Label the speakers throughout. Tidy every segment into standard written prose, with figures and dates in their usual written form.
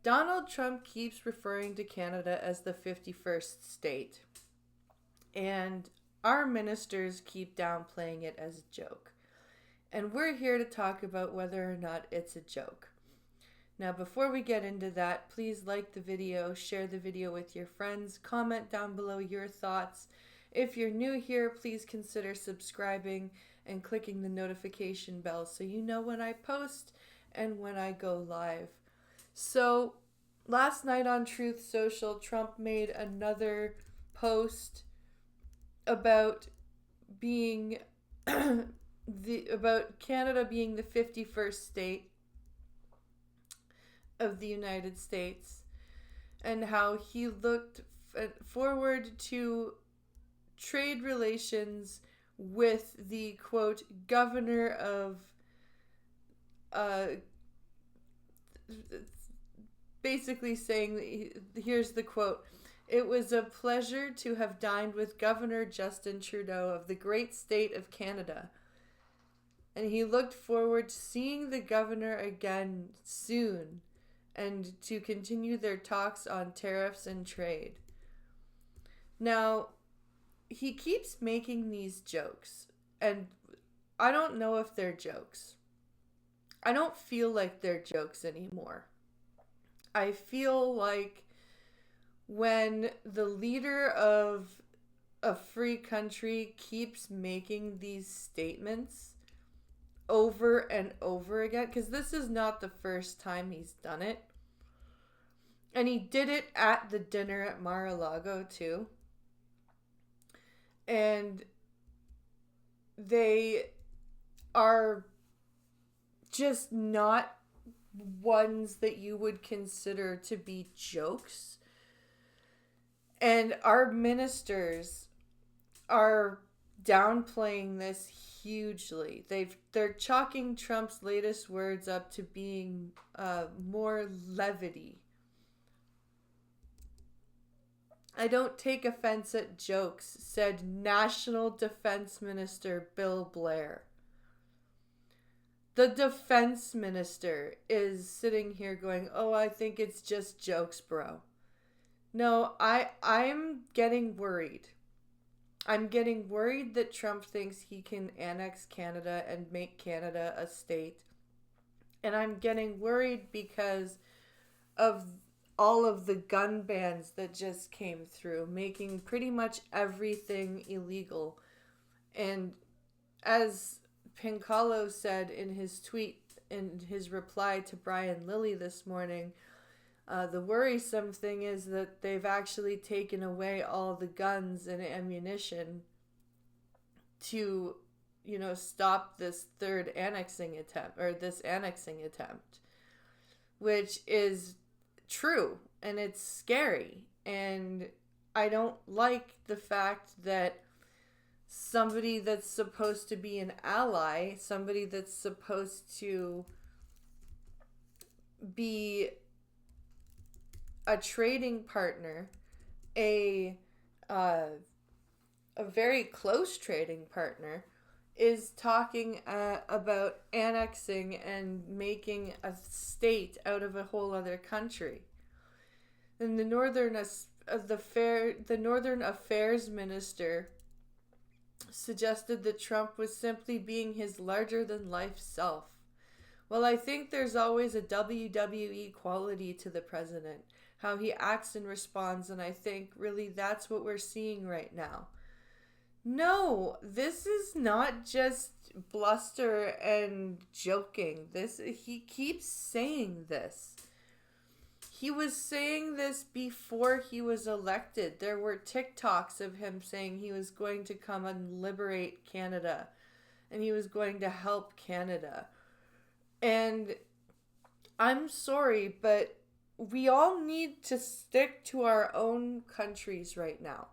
Speaker 1: Donald Trump keeps referring to Canada as the 51st state, and our ministers keep downplaying it as a joke. And we're here to talk about whether or not it's a joke. Now, before we get into that, please like the video, share the video with your friends, comment down below your thoughts. If you're new here, please consider subscribing and clicking the notification bell so you know when I post and when I go live. So, last night on Truth Social, Trump made another post about being about Canada being the 51st state of the United States, and how he looked forward to trade relations with the, quote, governor of basically saying, here's the quote, "It was a pleasure to have dined with Governor Justin Trudeau of the great state of Canada." And he looked forward to seeing the governor again soon and to continue their talks on tariffs and trade. Now, he keeps making these jokes, and I don't know if they're jokes. I don't feel like they're jokes anymore. I feel like when the leader of a free country keeps making these statements over and over again, because this is not the first time he's done it, and he did it at the dinner at Mar-a-Lago too, and they are just not ones that you would consider to be jokes. And our ministers are downplaying this hugely. They're chalking Trump's latest words up to being more levity. "I don't take offense at jokes," said National Defense Minister Bill Blair. The defense minister is sitting here going, "Oh, I think it's just jokes, bro." No, I'm getting worried. I'm getting worried that Trump thinks he can annex Canada and make Canada a state. And I'm getting worried because of all of the gun bans that just came through, making pretty much everything illegal. And as Pincalo said in his tweet, in his reply to Brian Lilly this morning, the worrisome thing is that they've actually taken away all the guns and ammunition to, stop this third annexing attempt, which is true, and it's scary. And I don't like the fact that somebody that's supposed to be an ally, somebody that's supposed to be a trading partner, a very close trading partner, is talking about annexing and making a state out of a whole other country. And the Northern Affairs Minister suggested that Trump was simply being his larger-than-life self. Well, I think there's always a WWE quality to the president, how he acts and responds, and I think really that's what we're seeing right now. No, this is not just bluster and joking. He keeps saying this. He was saying this before he was elected. There were TikToks of him saying he was going to come and liberate Canada, and he was going to help Canada. And I'm sorry, but we all need to stick to our own countries right now.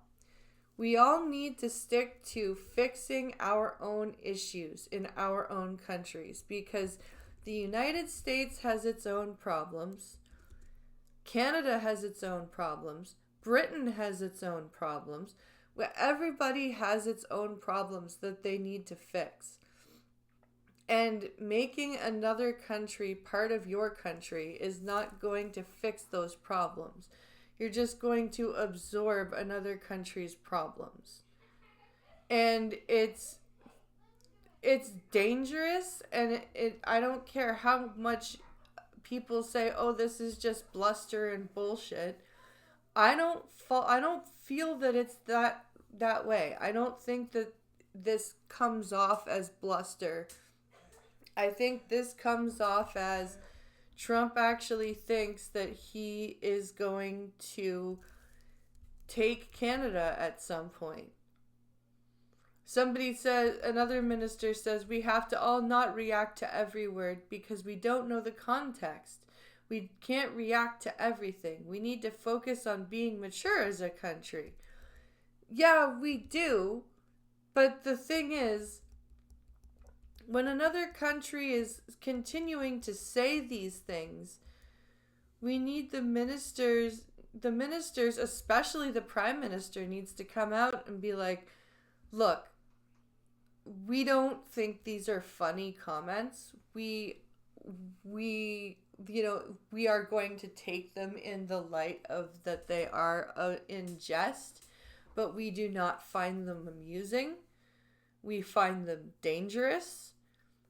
Speaker 1: We all need to stick to fixing our own issues in our own countries, because the United States has its own problems. Canada has its own problems. Britain has its own problems. Everybody has its own problems that they need to fix. And making another country part of your country is not going to fix those problems. You're just going to absorb another country's problems. And it's dangerous, and I don't care how much people say, "Oh, this is just bluster and bullshit." I don't feel that it's that way. I don't think that this comes off as bluster. I think this comes off as Trump actually thinks that he is going to take Canada at some point. Somebody says, another minister says, we have to all not react to every word because we don't know the context. We can't react to everything. We need to focus on being mature as a country. Yeah, we do. But the thing is, when another country is continuing to say these things, we need the ministers, especially the prime minister, needs to come out and be like, look, we don't think these are funny comments. We are going to take them in the light of that they are in jest, but we do not find them amusing. We find them dangerous.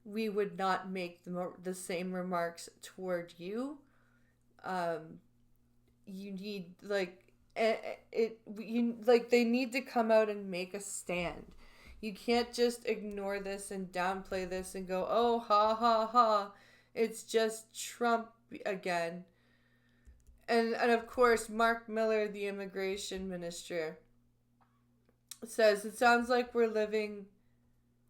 Speaker 1: We would not make the same remarks toward you. You need they need to come out and make a stand. You can't just ignore this and downplay this and go, oh, ha, ha, ha. It's just Trump again. And of course, Mark Miller, the immigration minister, says, it sounds like we're living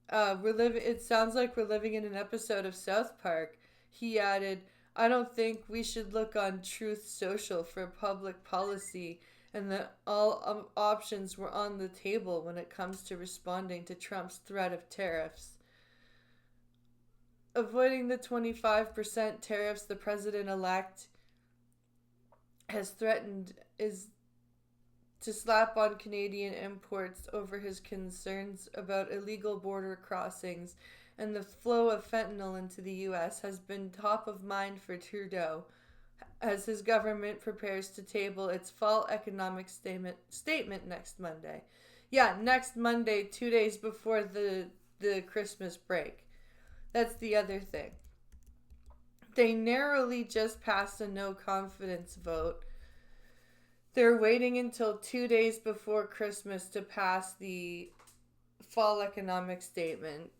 Speaker 1: in an episode of South Park. He added, I don't think we should look on Truth Social for public policy, and that all options were on the table when it comes to responding to Trump's threat of tariffs. Avoiding the 25% tariffs the president-elect has threatened is to slap on Canadian imports over his concerns about illegal border crossings, and the flow of fentanyl into the U.S. has been top of mind for Trudeau as his government prepares to table its fall economic statement next Monday. Yeah, next Monday, 2 days before the Christmas break. That's the other thing. They narrowly just passed a no confidence vote. They're waiting until 2 days before Christmas to pass the fall economic statement.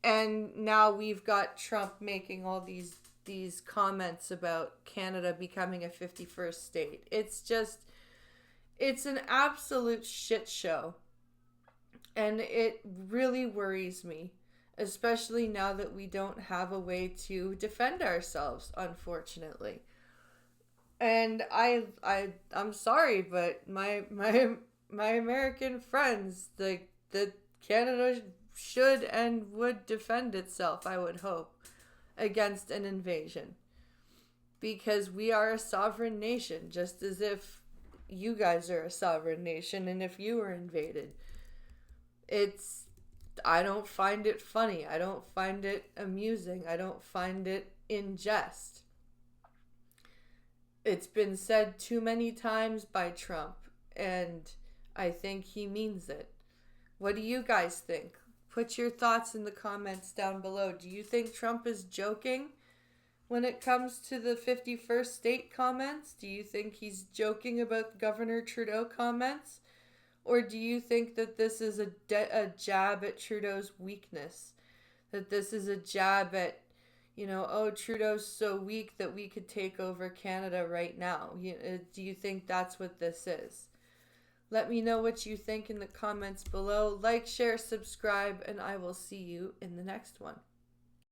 Speaker 1: And now we've got Trump making all these comments about Canada becoming a 51st state. It's an absolute shit show. And it really worries me, especially now that we don't have a way to defend ourselves, unfortunately. And I'm sorry, but my American friends, that Canada should and would defend itself, I would hope, against an invasion. Because we are a sovereign nation, just as if you guys are a sovereign nation and if you were invaded. I don't find it funny. I don't find it amusing. I don't find it in jest. It's been said too many times by Trump, and I think he means it. What do you guys think? Put your thoughts in the comments down below. Do you think Trump is joking when it comes to the 51st state comments? Do you think he's joking about Governor Trudeau comments? Or do you think that this is a jab at Trudeau's weakness? That this is a jab at, Trudeau's so weak that we could take over Canada right now? Do you think that's what this is? Let me know what you think in the comments below. Like, share, subscribe, and I will see you in the next one.